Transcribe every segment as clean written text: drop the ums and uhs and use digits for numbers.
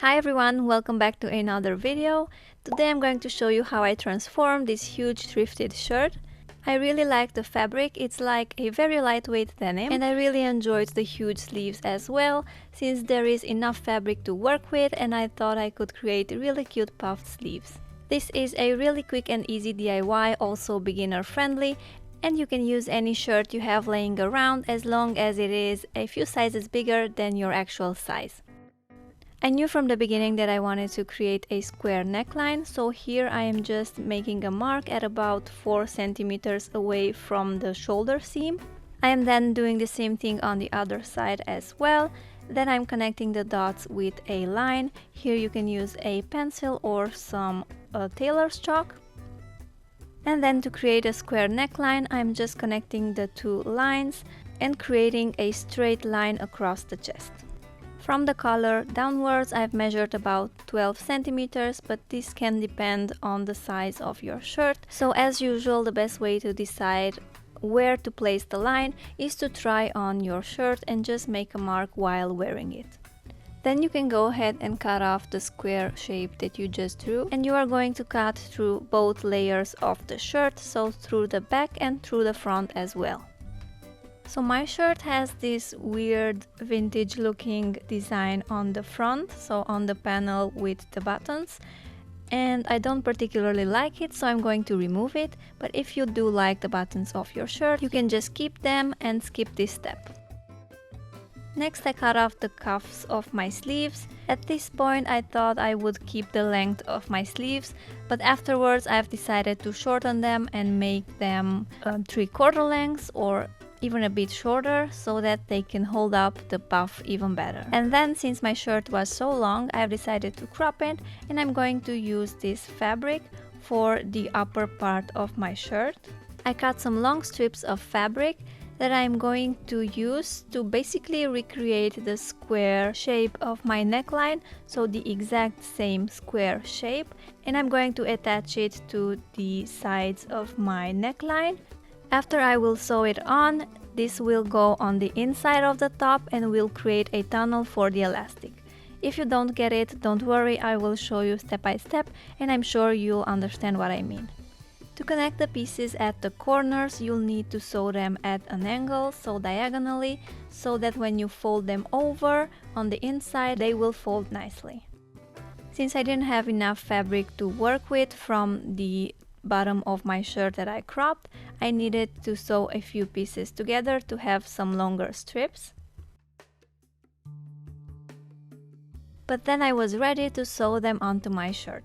Hi everyone, welcome back to another video. Today I'm going to show you how I transformed this huge thrifted shirt. I really like the fabric, it's like a very lightweight denim, and I really enjoyed the huge sleeves as well, since there is enough fabric to work with and I thought I could create really cute puffed sleeves. This is a really quick and easy DIY, also beginner friendly, and you can use any shirt you have laying around as long as it is a few sizes bigger than your actual size. I knew from the beginning that I wanted to create a square neckline, so here I am just making a mark at about 4 centimeters away from the shoulder seam. I am then doing the same thing on the other side as well. Then I'm connecting the dots with a line. Here you can use a pencil or some tailor's chalk. And then to create a square neckline, I'm just connecting the two lines and creating a straight line across the chest. From the collar downwards, I've measured about 12 centimeters, but this can depend on the size of your shirt. So as usual, the best way to decide where to place the line is to try on your shirt and just make a mark while wearing it. Then you can go ahead and cut off the square shape that you just drew, and you are going to cut through both layers of the shirt, so through the back and through the front as well. So my shirt has this weird vintage looking design on the front, so on the panel with the buttons, and I don't particularly like it, so I'm going to remove it. But if you do like the buttons of your shirt, you can just keep them and skip this step. Next, I cut off the cuffs of my sleeves. At this point I thought I would keep the length of my sleeves, but afterwards I've decided to shorten them and make them 3/4 lengths or even a bit shorter, so that they can hold up the puff even better. And then, since my shirt was so long, I've decided to crop it, and I'm going to use this fabric for the upper part of my shirt. I cut some long strips of fabric that I'm going to use to basically recreate the square shape of my neckline, so the exact same square shape, and I'm going to attach it to the sides of my neckline. After I will sew it on, this will go on the inside of the top and will create a tunnel for the elastic. If you don't get it, don't worry, I will show you step by step and I'm sure you'll understand what I mean. To connect the pieces at the corners, you'll need to sew them at an angle, so diagonally, so that when you fold them over on the inside, they will fold nicely. Since I didn't have enough fabric to work with from the bottom of my shirt that I cropped, I needed to sew a few pieces together to have some longer strips. But then I was ready to sew them onto my shirt.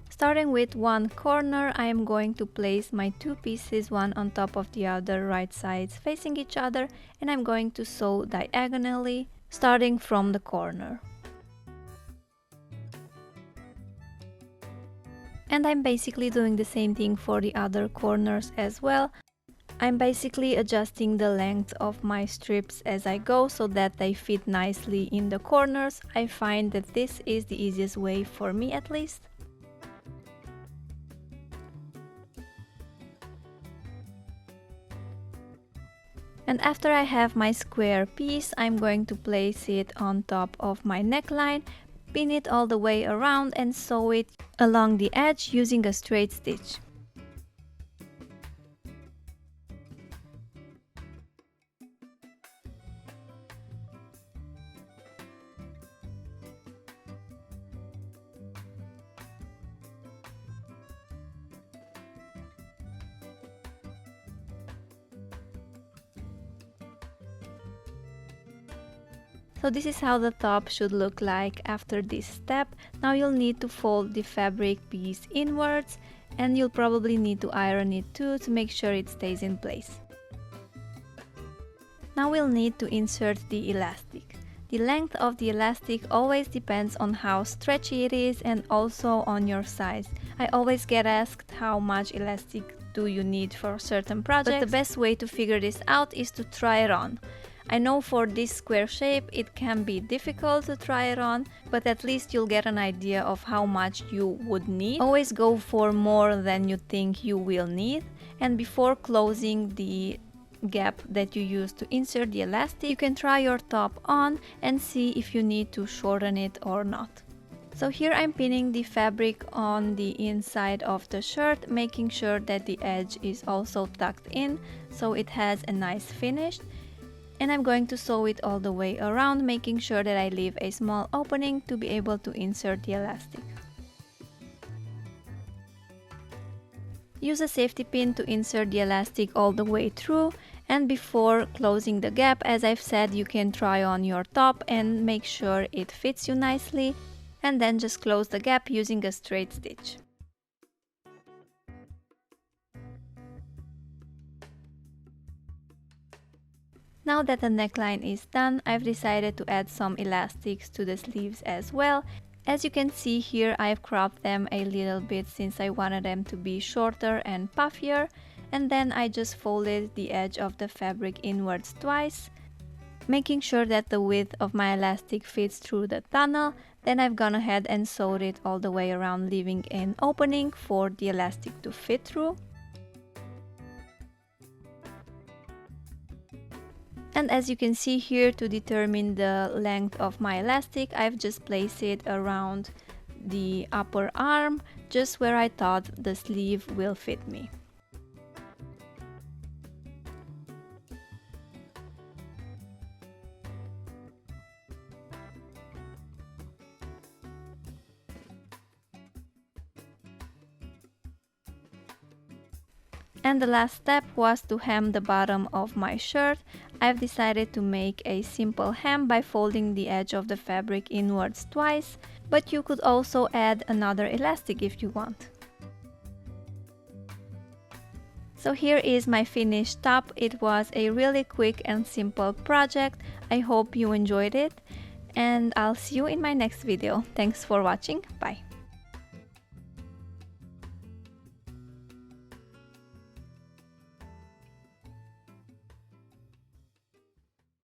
Starting with one corner, I am going to place my two pieces one on top of the other, right sides facing each other, and I'm going to sew diagonally, starting from the corner. And I'm basically doing the same thing for the other corners as well. I'm basically adjusting the length of my strips as I go so that they fit nicely in the corners. I find that this is the easiest way for me, at least. And after I have my square piece, I'm going to place it on top of my neckline, pin it all the way around and sew it along the edge using a straight stitch. So this is how the top should look like after this step. Now you'll need to fold the fabric piece inwards, and you'll probably need to iron it too to make sure it stays in place. Now we'll need to insert the elastic. The length of the elastic always depends on how stretchy it is and also on your size. I always get asked how much elastic do you need for certain projects, but the best way to figure this out is to try it on. I know for this square shape it can be difficult to try it on, but at least you'll get an idea of how much you would need. Always go for more than you think you will need, and before closing the gap that you use to insert the elastic, you can try your top on and see if you need to shorten it or not. So here I'm pinning the fabric on the inside of the shirt, making sure that the edge is also tucked in so it has a nice finish. And I'm going to sew it all the way around, making sure that I leave a small opening to be able to insert the elastic. Use a safety pin to insert the elastic all the way through, and before closing the gap, as I've said, you can try on your top and make sure it fits you nicely, and then just close the gap using a straight stitch. Now that the neckline is done, I've decided to add some elastics to the sleeves as well. As you can see here, I've cropped them a little bit since I wanted them to be shorter and puffier, and then I just folded the edge of the fabric inwards twice, making sure that the width of my elastic fits through the tunnel. Then I've gone ahead and sewed it all the way around, leaving an opening for the elastic to fit through. And as you can see here, to determine the length of my elastic, I've just placed it around the upper arm, just where I thought the sleeve will fit me. And the last step was to hem the bottom of my shirt. I've decided to make a simple hem by folding the edge of the fabric inwards twice, but you could also add another elastic if you want. So here is my finished top. It was a really quick and simple project. I hope you enjoyed it, and I'll see you in my next video. Thanks for watching. Bye.